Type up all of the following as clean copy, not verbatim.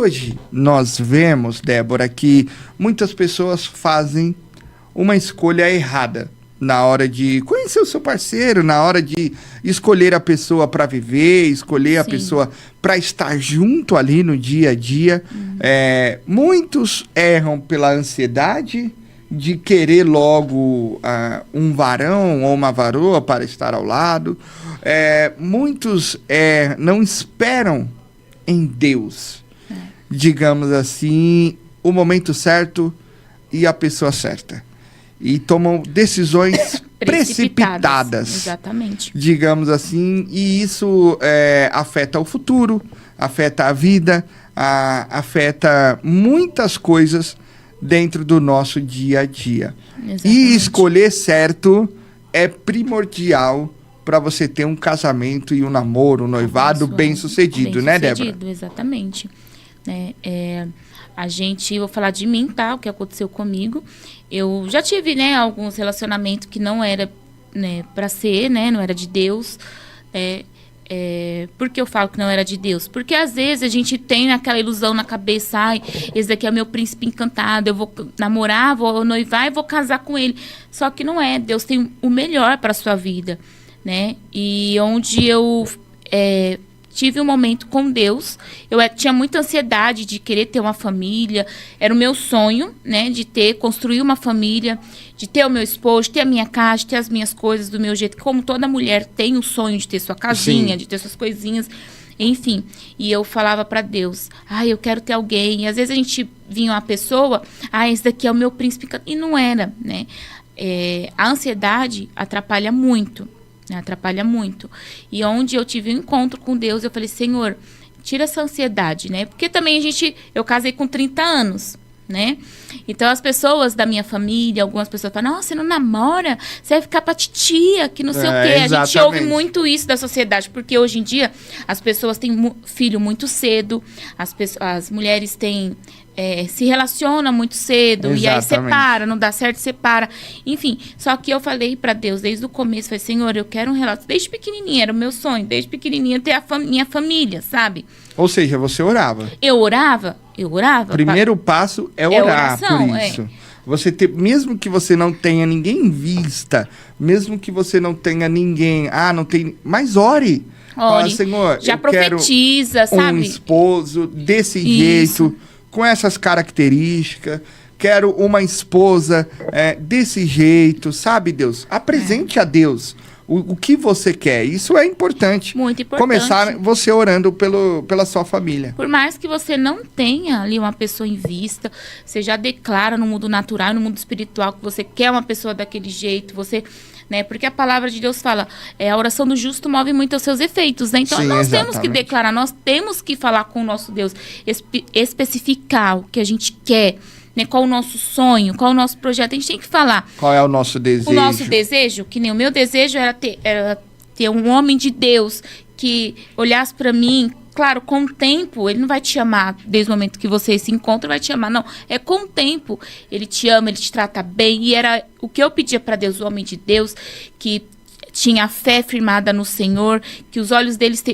hoje nós vemos, Débora, que muitas pessoas fazem uma escolha errada na hora de conhecer o seu parceiro, na hora de escolher a pessoa para viver, escolher a pessoa para estar junto ali no dia a dia. Muitos erram pela ansiedade de querer logo um varão ou uma varoa para estar ao lado. Muitos não esperam em Deus, digamos assim, o momento certo e a pessoa certa. E tomam decisões precipitadas. Exatamente. Digamos assim, e isso afeta o futuro, afeta a vida, afeta muitas coisas dentro do nosso dia a dia. Exatamente. E escolher certo é primordial para você ter um casamento e um namoro, um noivado bem-sucedido, né, Débora? Exatamente. Vou falar de mim, tá? O que aconteceu comigo. Eu já tive, né, alguns relacionamentos que não era, né, para ser, né, não era de Deus. Por que eu falo que não era de Deus? Porque às vezes a gente tem aquela ilusão na cabeça, esse daqui é o meu príncipe encantado, eu vou namorar, vou noivar e vou casar com ele. Só que não é, Deus tem o melhor para a sua vida, né? E onde eu tive um momento com Deus, eu tinha muita ansiedade de querer ter uma família, era o meu sonho, né, de construir uma família, de ter o meu esposo, de ter a minha casa, de ter as minhas coisas do meu jeito, como toda mulher tem o sonho de ter sua casinha, de ter suas coisinhas, enfim. E eu falava para Deus, eu quero ter alguém. E às vezes a gente vinha uma pessoa, esse daqui é o meu príncipe, e não era, né? A ansiedade atrapalha muito. Atrapalha muito. E onde eu tive um encontro com Deus, eu falei, Senhor, tira essa ansiedade, né? Porque também eu casei com 30 anos, né? Então as pessoas da minha família, algumas pessoas falam, nossa, você não namora? Você vai ficar pra titia, que não sei o quê. Exatamente. A gente ouve muito isso da sociedade, porque hoje em dia as pessoas têm filho muito cedo, as mulheres têm... se relaciona muito cedo. Exatamente. E aí separa, não dá certo, separa. Enfim, só que eu falei pra Deus desde o começo, falei, Senhor, eu quero um relacionamento. Desde pequenininha, era o meu sonho, desde pequenininha ter minha família, sabe? Ou seja, você orava. Eu orava. Primeiro passo é orar, oração, por isso. Você mesmo que você não tenha ninguém em vista, mesmo que você não tenha ninguém, não tem, mas ore. Fala, Senhor, já eu profetiza, quero sabe? Um esposo desse jeito, com essas características, quero uma esposa desse jeito, sabe, Deus? Apresente a Deus o que você quer. Isso é importante. Muito importante. Começar você orando pela sua família. Por mais que você não tenha ali uma pessoa em vista, você já declara no mundo natural, no mundo espiritual, que você quer uma pessoa daquele jeito, você... Né? Porque a palavra de Deus fala, a oração do justo move muito os seus efeitos, né? Então nós temos que declarar, nós temos que falar com o nosso Deus, especificar o que a gente quer, né? Qual o nosso sonho, qual o nosso projeto, a gente tem que falar. Qual é o nosso desejo? O nosso desejo, que nem o meu desejo era ter um homem de Deus que olhasse para mim. Claro, com o tempo, ele não vai te chamar, desde o momento que vocês se encontram, vai te chamar, não. É com o tempo, ele te ama, ele te trata bem. E era o que eu pedia para Deus, o homem de Deus, que tinha a fé firmada no Senhor, que os olhos deles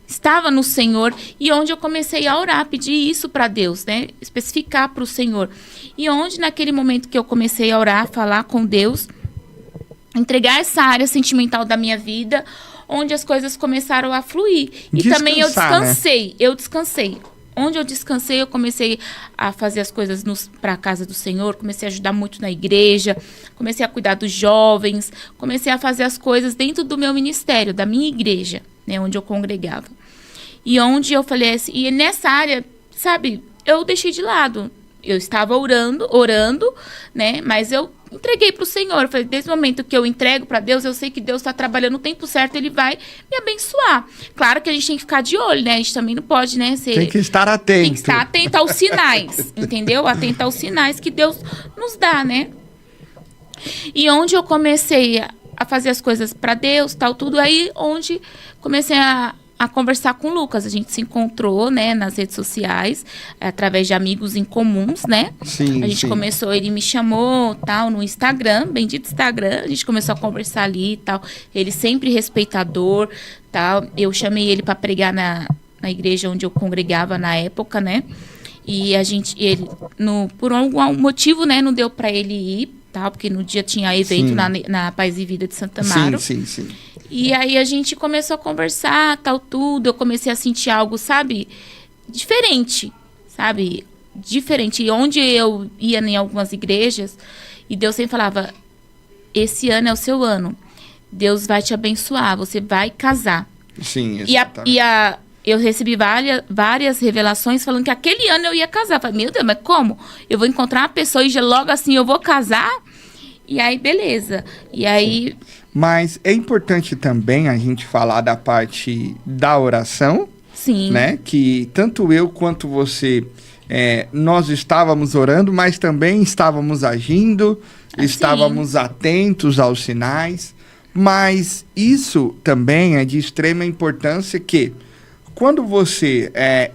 estavam no Senhor. E onde eu comecei a orar, pedir isso para Deus, né? Especificar para o Senhor. E onde, naquele momento que eu comecei a orar, falar com Deus, entregar essa área sentimental da minha vida, onde as coisas começaram a fluir. E também eu descansei, né? Eu descansei. Onde eu descansei, eu comecei a fazer as coisas para a casa do Senhor, comecei a ajudar muito na igreja, comecei a cuidar dos jovens, comecei a fazer as coisas dentro do meu ministério, da minha igreja, né, onde eu congregava. E onde eu falei assim, e nessa área, sabe, eu deixei de lado. Eu estava orando, né, mas eu entreguei para o Senhor. Eu falei, desde o momento que eu entrego para Deus, eu sei que Deus está trabalhando no tempo certo, Ele vai me abençoar. Claro que a gente tem que ficar de olho, né? A gente também não pode, né? Tem que estar atento. Tem que estar atento aos sinais, entendeu? Atento aos sinais que Deus nos dá, né? E onde eu comecei a fazer as coisas para Deus, tal, tudo, aí onde comecei a conversar com o Lucas. A gente se encontrou, né, nas redes sociais, através de amigos em comuns, né? Sim, a gente começou, ele me chamou, tal, no Instagram, bendito Instagram, a gente começou a conversar ali e tal. Ele sempre respeitador, tal. Eu chamei ele para pregar na na igreja onde eu congregava na época, né? E por algum motivo, né, não deu para ele ir, tá? Porque no dia tinha evento na Paz e Vida de Santa Amaro. Sim. E aí a gente começou a conversar, tal, tudo. Eu comecei a sentir algo, sabe? Diferente, sabe? Diferente. E onde eu ia em algumas igrejas, e Deus sempre falava, esse ano é o seu ano. Deus vai te abençoar, você vai casar. Sim, exatamente. Eu recebi várias revelações falando que aquele ano eu ia casar. Eu falei, meu Deus, mas como? Eu vou encontrar uma pessoa e já logo assim eu vou casar? E aí, beleza. E aí... Sim. Mas é importante também a gente falar da parte da oração. Sim. Né? Que tanto eu quanto você, nós estávamos orando, mas também estávamos agindo, estávamos atentos aos sinais. Mas isso também é de extrema importância que, quando você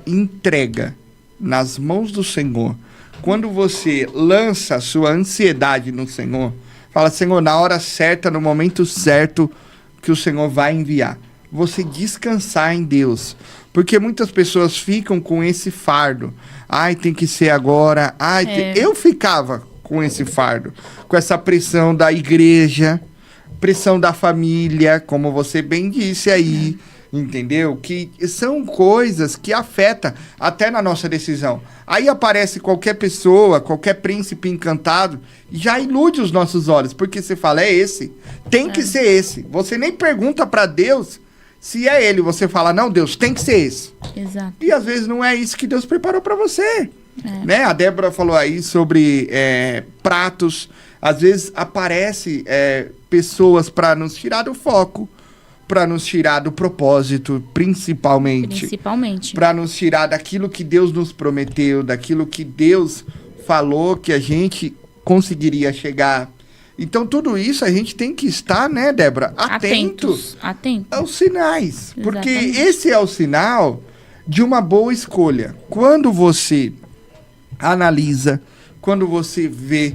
entrega nas mãos do Senhor, quando você lança a sua ansiedade no Senhor, fala, Senhor, na hora certa, no momento certo, que o Senhor vai enviar. Você descansar em Deus. Porque muitas pessoas ficam com esse fardo. Ai, tem que ser agora. Eu ficava com esse fardo, com essa pressão da igreja, pressão da família, como você bem disse aí, entendeu? Que são coisas que afetam até na nossa decisão. Aí aparece qualquer pessoa, qualquer príncipe encantado, e já ilude os nossos olhos, porque você fala, é esse, tem que ser esse. Você nem pergunta para Deus se é ele, você fala, não, Deus, tem que ser esse. Exato. E às vezes não é isso que Deus preparou para você. Né? A Débora falou aí sobre pratos. Às vezes aparece pessoas para nos tirar do foco, para nos tirar do propósito, principalmente. Para nos tirar daquilo que Deus nos prometeu, daquilo que Deus falou que a gente conseguiria chegar. Então, tudo isso a gente tem que estar, né, Débora? Atentos aos sinais. Exatamente. Porque esse é o sinal de uma boa escolha. Quando você analisa, quando você vê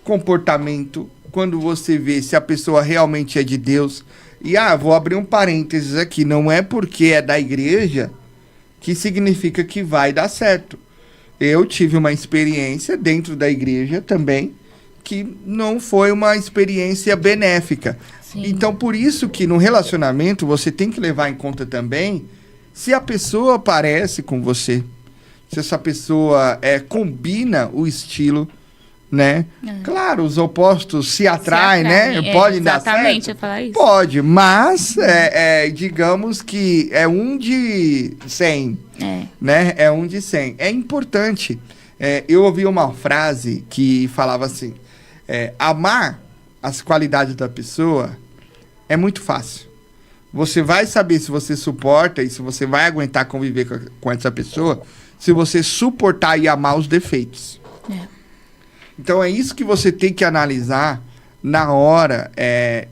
comportamento, quando você vê se a pessoa realmente é de Deus. E, vou abrir um parênteses aqui, não é porque é da igreja que significa que vai dar certo. Eu tive uma experiência dentro da igreja também, que não foi uma experiência benéfica. Sim. Então, por isso que no relacionamento você tem que levar em conta também se a pessoa parece com você, se essa pessoa combina o estilo, né? Claro, os opostos se atraem, né? Pode dar certo. Exatamente, eu falar isso. Pode, mas digamos que é 1 de 100, né? É 1 de 100. É importante. Eu ouvi uma frase que falava assim, amar as qualidades da pessoa é muito fácil. Você vai saber se você suporta e se você vai aguentar conviver com essa pessoa, se você suportar e amar os defeitos. Então é isso que você tem que analisar na hora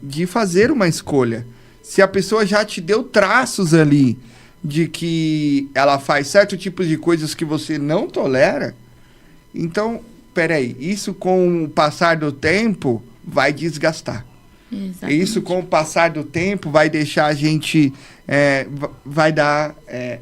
de fazer uma escolha. Se a pessoa já te deu traços ali de que ela faz certo tipo de coisas que você não tolera, então, peraí, isso com o passar do tempo vai desgastar. Exatamente. Isso com o passar do tempo vai deixar a gente, vai dar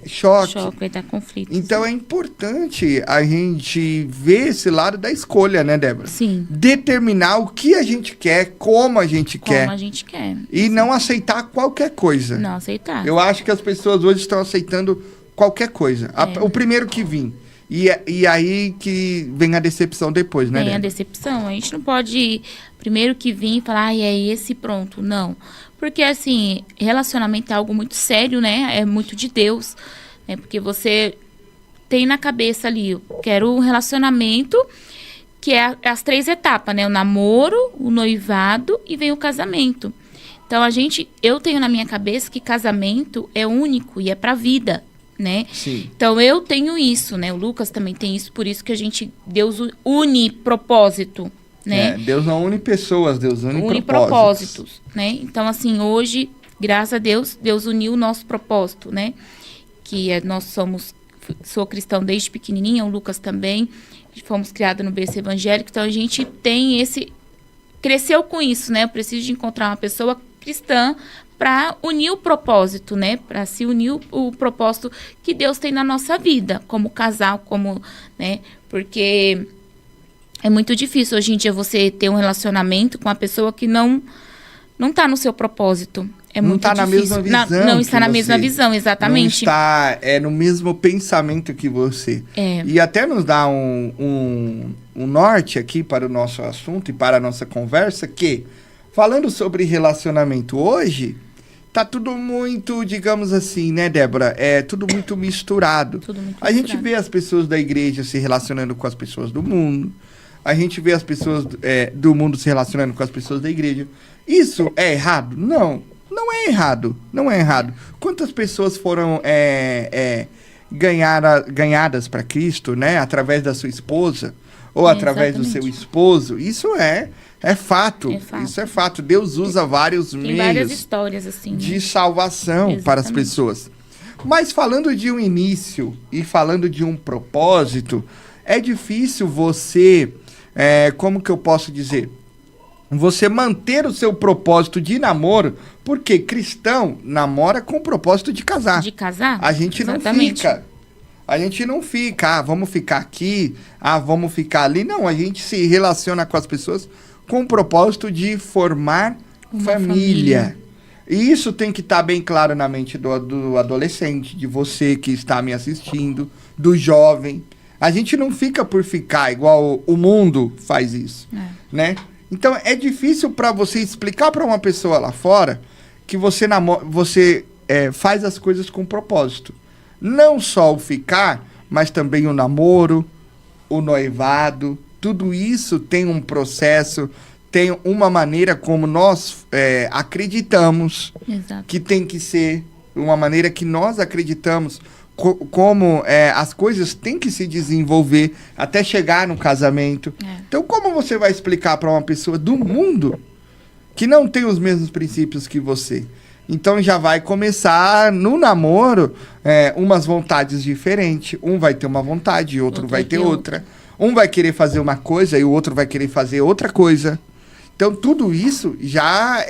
choque. Vai dar conflito. Então é importante a gente ver esse lado da escolha, né, Débora? Sim. Determinar o que a gente quer, como a gente quer. Como a gente quer. E não aceitar qualquer coisa. Não aceitar. Eu acho que as pessoas hoje estão aceitando qualquer coisa. O primeiro que vir. E aí que vem a decepção depois, né? Vem a decepção. A gente não pode, primeiro que vir, falar, é esse, pronto. Não. Porque, assim, relacionamento é algo muito sério, né? É muito de Deus. Né? Porque você tem na cabeça ali, eu quero um relacionamento que é as 3 etapas, né? O namoro, o noivado e vem o casamento. Então, eu tenho na minha cabeça que casamento é único e é pra vida. Né? Sim. Então eu tenho isso, né? O Lucas também tem isso, por isso que Deus une propósito, né? Deus não une pessoas, Deus une propósitos, né? Então assim, hoje, graças a Deus, Deus uniu o nosso propósito, né? Que sou cristão desde pequenininha, o Lucas também, fomos criados no berço evangélico, então a gente tem cresceu com isso, né? Eu preciso de encontrar uma pessoa cristã para unir o propósito, né? Para se unir o propósito que Deus tem na nossa vida, como casal, como, né? Porque é muito difícil hoje em dia você ter um relacionamento com uma pessoa que não tá no seu propósito. É muito não está na mesma visão. Não está na mesma visão, exatamente. Não está no mesmo pensamento que você. E até nos dá um norte aqui para o nosso assunto e para a nossa conversa, que, falando sobre relacionamento hoje, tá tudo muito, digamos assim, né, Débora? É tudo muito misturado. A gente vê as pessoas da igreja se relacionando com as pessoas do mundo. A gente vê as pessoas do mundo se relacionando com as pessoas da igreja. Isso é errado? Não. Não é errado. Não é errado. Quantas pessoas foram ganhadas para Cristo, né? Através da sua esposa ou através do seu esposo? Isso é fato. Isso é fato. Deus usa vários meios. Tem várias histórias assim, né? De salvação para as pessoas. Mas falando de um início e falando de um propósito, é difícil você, como que eu posso dizer? Você manter o seu propósito de namoro, porque cristão namora com o propósito de casar. De casar? A gente Exatamente. A gente não fica, vamos ficar aqui, vamos ficar ali. Não, a gente se relaciona com as pessoas com o propósito de formar família. E isso tem que estar bem claro na mente do adolescente, de você que está me assistindo, do jovem. A gente não fica por ficar igual o mundo faz isso, né? Então, é difícil para você explicar para uma pessoa lá fora que você faz as coisas com propósito. Não só o ficar, mas também o namoro, o noivado. Tudo isso tem um processo, tem uma maneira como nós acreditamos. Exato. Que tem que ser, uma maneira que nós acreditamos como as coisas têm que se desenvolver até chegar no casamento. Então, como você vai explicar para uma pessoa do mundo que não tem os mesmos princípios que você? Então, já vai começar no namoro umas vontades diferentes. Um vai ter uma vontade e outro vai ter outra. Um vai querer fazer uma coisa e o outro vai querer fazer outra coisa. Então, tudo isso já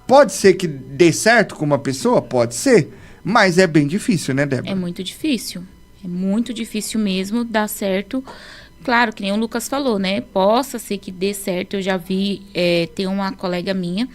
pode ser que dê certo com uma pessoa? Pode ser. Mas é bem difícil, né, Débora? É muito difícil. É muito difícil mesmo dar certo. Claro, que nem o Lucas falou, né? Possa ser que dê certo. Eu já vi, tem uma colega minha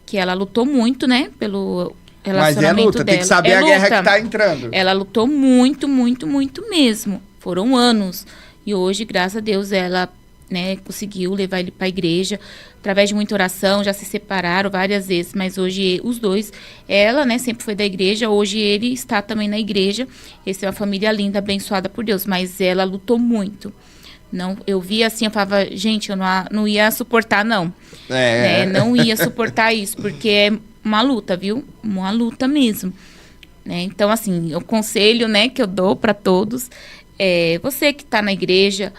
que ela lutou muito, né? Pelo relacionamento Mas luta, dela. Tem que saber a guerra que tá entrando. Ela lutou muito, muito, muito mesmo. Foram anos. E hoje, graças a Deus, ela, né, conseguiu levar ele para a igreja. Através de muita oração, já se separaram várias vezes, mas hoje os dois, ela, né, sempre foi da igreja, hoje ele está também na igreja. Essa é uma família linda, abençoada por Deus, mas ela lutou muito. Não, eu via assim, eu falava, gente, eu não ia suportar, não. Né, não ia suportar isso, porque é uma luta, viu? Uma luta mesmo. Né? Então, assim, o conselho, né, que eu dou para todos, você que está na igreja,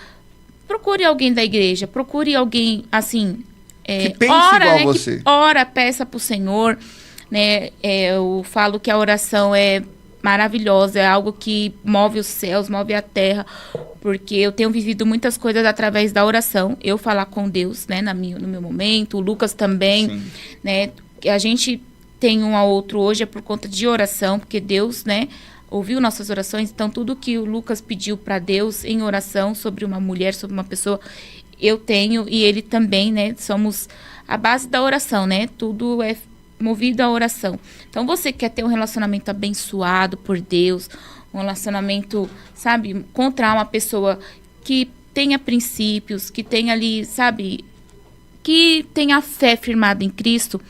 procure alguém da igreja, procure alguém, assim... que pense igual né, você. Ora, peça pro Senhor, né? Eu falo que a oração é maravilhosa, é algo que move os céus, move a terra, porque eu tenho vivido muitas coisas através da oração. Eu falar com Deus, né, no meu momento, o Lucas também, Sim. Né? A gente tem um ao outro hoje é por conta de oração, porque Deus, né, ouviu nossas orações. Então, tudo que o Lucas pediu para Deus em oração sobre uma mulher, sobre uma pessoa, eu tenho, e ele também, né? Somos a base da oração, né? Tudo é movido à oração. Então, você quer ter um relacionamento abençoado por Deus, um relacionamento, sabe, encontrar uma pessoa que tenha princípios, que tenha ali, sabe, que tenha a fé firmada em Cristo.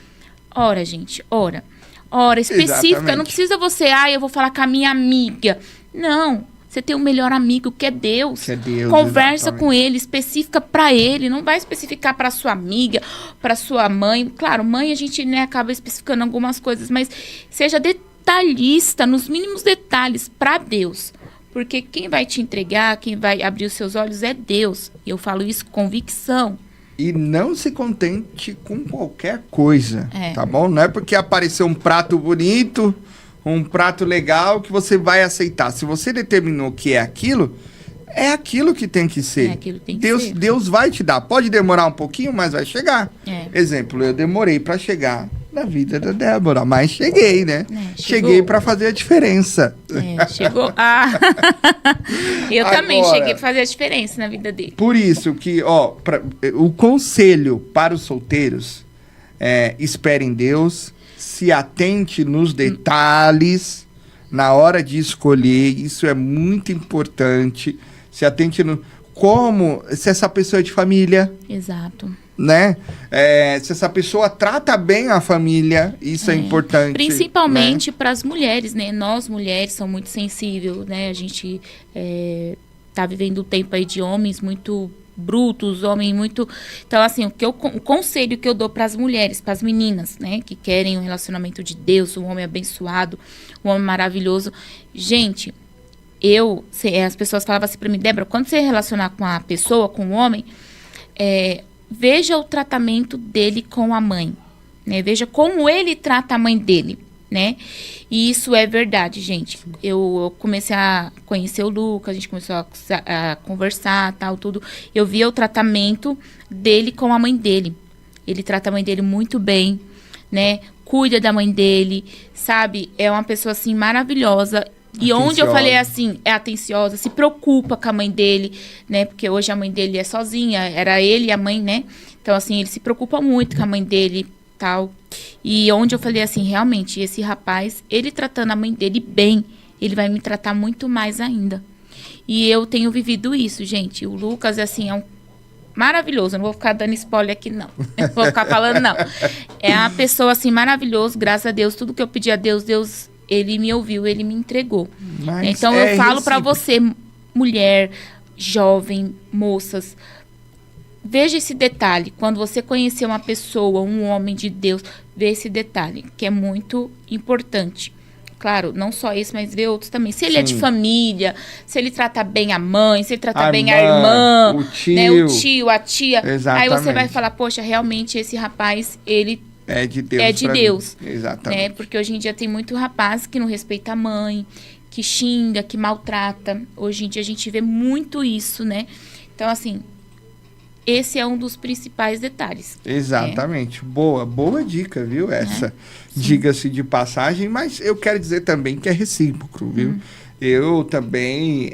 Ora, gente, ora. Ora, específica. Exatamente. Não precisa você, eu vou falar com a minha amiga. Não. Você tem um melhor amigo, que é Deus. Que é Deus, conversa exatamente. com ele, especifica para ele. Não vai especificar para sua amiga, para sua mãe. Claro, mãe a gente, né, acaba especificando algumas coisas, mas seja detalhista nos mínimos detalhes para Deus. Porque quem vai te entregar, quem vai abrir os seus olhos é Deus. E eu falo isso com convicção. E não se contente com qualquer coisa, tá bom? Não é porque apareceu um prato bonito, um prato legal, que você vai aceitar. Se você determinou que é aquilo, é aquilo que tem que ser. É aquilo que tem que Deus, ser. Deus vai te dar. Pode demorar um pouquinho, mas vai chegar. É. Exemplo, eu demorei para chegar na vida da Débora, mas cheguei, né? Cheguei chegou. para fazer a diferença. Chegou. Eu também Agora, cheguei pra fazer a diferença na vida dele. Por isso que, ó, o conselho para os solteiros é: espere em Deus, se atente nos detalhes na hora de escolher, isso é muito importante. Se atente no se essa pessoa é de família, Exato. né? Se essa pessoa trata bem a família, isso é importante. Principalmente para as mulheres, né? Nós, mulheres, somos muito sensíveis, né? A gente tá vivendo um tempo aí de homens muito brutos, homens muito... Então, assim, o conselho que eu dou para as mulheres, para as meninas, né? Que querem um relacionamento de Deus, um homem abençoado, um homem maravilhoso. Gente, as pessoas falavam assim para mim: Débora, quando você relacionar com a pessoa, com o homem, veja o tratamento dele com a mãe, né? Veja como ele trata a mãe dele, né? E isso é verdade, gente. Eu comecei a conhecer o Lucas, a gente começou a conversar, tal, tudo. Eu via o tratamento dele com a mãe dele. Ele trata a mãe dele muito bem, né? Cuida da mãe dele, sabe? É uma pessoa, assim, maravilhosa. E onde eu falei assim, é atenciosa, se preocupa com a mãe dele, né? Porque hoje a mãe dele é sozinha, era ele e a mãe, né? Então, assim, ele se preocupa muito com a mãe dele, tal. E onde eu falei assim, realmente, esse rapaz, ele tratando a mãe dele bem, ele vai me tratar muito mais ainda. E eu tenho vivido isso, gente. O Lucas, assim, é um maravilhoso. Eu não vou ficar dando spoiler aqui, não. Não vou ficar falando, não. É uma pessoa, assim, maravilhosa, graças a Deus. Tudo que eu pedi a Deus, ele me ouviu, ele me entregou. Mas então eu falo para você, mulher, jovem, moças, veja esse detalhe. Quando você conhecer uma pessoa, um homem de Deus, vê esse detalhe, que é muito importante. Claro, não só esse, mas vê outros também. Se ele é de família, se ele trata bem a mãe, se ele trata bem a irmã, o tio, né, o tio, a tia. Exatamente. Aí você vai falar, poxa, realmente esse rapaz, ele é de Deus. É de Deus. Exatamente. Né? Porque hoje em dia tem muito rapaz que não respeita a mãe, que xinga, que maltrata. Hoje em dia a gente vê muito isso, né? Então, assim, esse é um dos principais detalhes. Exatamente. Boa dica, viu? Essa. Diga-se de passagem, mas eu quero dizer também que é recíproco, viu? Eu também